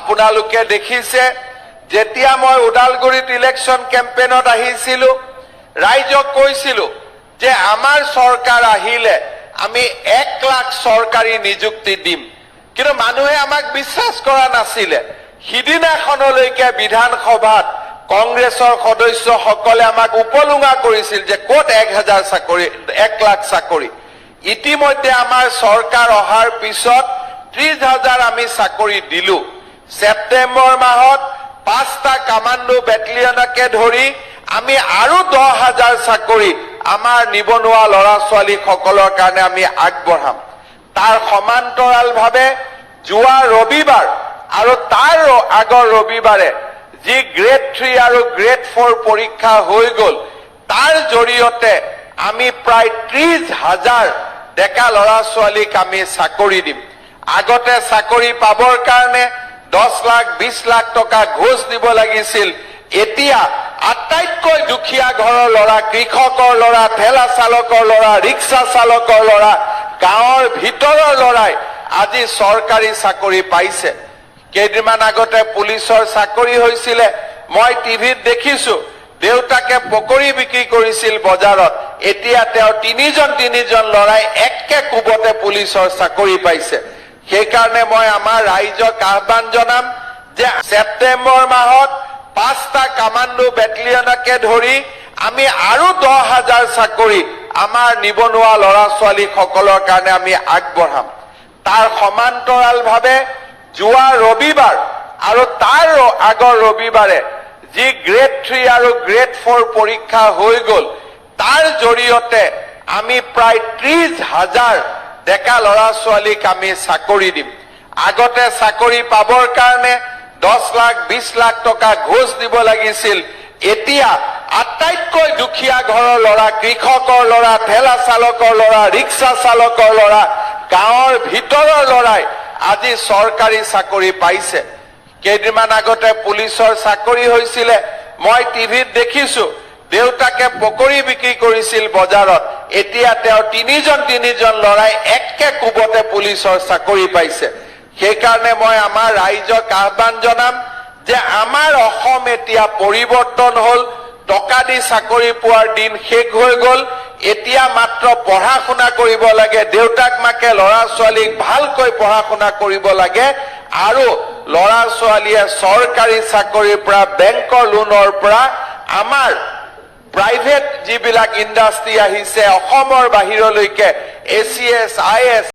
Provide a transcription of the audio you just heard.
আপোনালোকে দেখিছে যেতিয়া মই ওদালগুৰিত ইলেকশ্যন কেম্পেইনত আহিছিলো ৰাইজক কৈছিলো যে আমাৰ চৰকাৰ আহিলে আমি 1 লাখ চৰকাৰী নিযুক্তি দিম কিন্তু মানুহে আমাক বিশ্বাস কৰা নাছিলে সিদিনাখনলৈকে বিধানসভাত কংগ্ৰেছৰ সদস্যসকলে আমাক উপলুঙা কৰিছিল যে কোট 1000 চাকৰি 1 লাখ চাকৰি ইতিমধ্যে আমাৰ চৰকাৰ অহাৰ পিছত 30,000 আমি চাকৰি দিলো সেপ্টেম্বৰ মাহত 5টা কমান্ডো বেটালিয়নকে ধৰি আমি আৰু 10,000 চাকৰি আমাৰ নিবনুৱা লৰা ছোৱালী সকলৰ কাৰণে আমি আগবঢ়াম তাৰ সমান্তৰালভাৱে যোৱা ৰবিবাৰ আৰু তাৰ আগৰ ৰবিবাৰে যি গ্ৰেড 3 আৰু গ্ৰেড 4 পৰীক্ষা হৈ গল তাৰ জৰিয়তে আমি প্ৰায় 30,000 ডেকা লৰা ছোৱালীক আমি চাকৰি দিম আগতে চাকৰি পাবৰ কাৰণে 10 লাখ 20 লাখ টকা ঘোষ দিব লাগিছিল এতিয়া আটাইতকৈ দুখীয়া ঘৰৰ লৰা কৃষকৰ লৰা ঠেলা চালকৰ লৰা ৰিক্সা চালকৰ লৰা গাঁৱৰ ভিতৰৰ লৰাই আজি চৰকাৰী চাকৰি পাইছে কেইদিনমান আগতে পুলিচৰ চাকৰি হৈছিল মই টিভিত দেখিছো দেউতাকে পকৰি বিক্ৰী কৰিছিল বজাৰত এতিয়া তেওঁ তিনিজন লৰাই একে কুবতে পুলিচৰ চাকৰি পাইছে সেইকাৰণে মই আমাৰ ৰাইজক আহ্বান জনাম যে সেপ্টেম্বৰ মাহত 5টা কমান্ডো বেটালিয়নকে ধৰি আমি আৰু 10,000 চাকৰি আমাৰ নিবনুৱা লৰা ছোৱালী সকলৰ কাৰণে আমি আগবঢ়াম তাৰ সমান্তৰালভাৱে যোৱা ৰবিবাৰ আৰু তাৰ আগৰ ৰবিবাৰে যি গ্ৰেড 3 আৰু গ্ৰেড 4 পৰীক্ষা হৈ গল তাৰ জৰিয়তে আমি প্ৰায় 30,000 ডেকা লৰা ছোৱালীক আমি চাকৰি দিম আগতে চাকৰি পাবৰ কাৰণে 10 লাখ 20 লাখ টকা ঘোষ দিব লাগিছিল এতিয়া আটাইতকৈ দুখীয়া ঘৰৰ লৰা কৃষকৰ লৰা ঠেলা চালকৰ লৰা ৰিক্সা চালকৰ লৰা গাঁৱৰ ভিতৰৰ লৰাই আজি চৰকাৰী চাকৰি পাইছে কেইদিনমান আগতে পুলিচৰ চাকৰি হৈছিল মই টিভিত দেখিছো দেউতাকে পকৰি বিক্ৰী কৰিছিল বজাৰত এতিয়া তেওঁ তিনিজন লৰাই একে কুবতে পুলিচৰ চাকৰি পাইছে সেইকাৰণে মই আমাৰ ৰাইজক আহ্বান জনাম যে আমাৰ অসম এতিয়া পৰিৱৰ্তন হল টকা দি চাকৰি পোৱাৰ দিন শেষ হৈ গল এতিয়া মাত্ৰ পঢ়া শুনা কৰিব লাগে দেউতাক মাকে লৰা ছোৱালীক ভালকৈ পঢ়া শুনা কৰিব লাগে আৰু লৰা ছোৱালীয়ে চৰকাৰী চাকৰিৰ পৰা বেংকৰ লোনৰ পৰা আমাৰ প্ৰাইভেট যিবিলাক ইণ্ডাষ্ট্ৰি আহিছে অসমৰ বাহিৰলৈকে ACS IS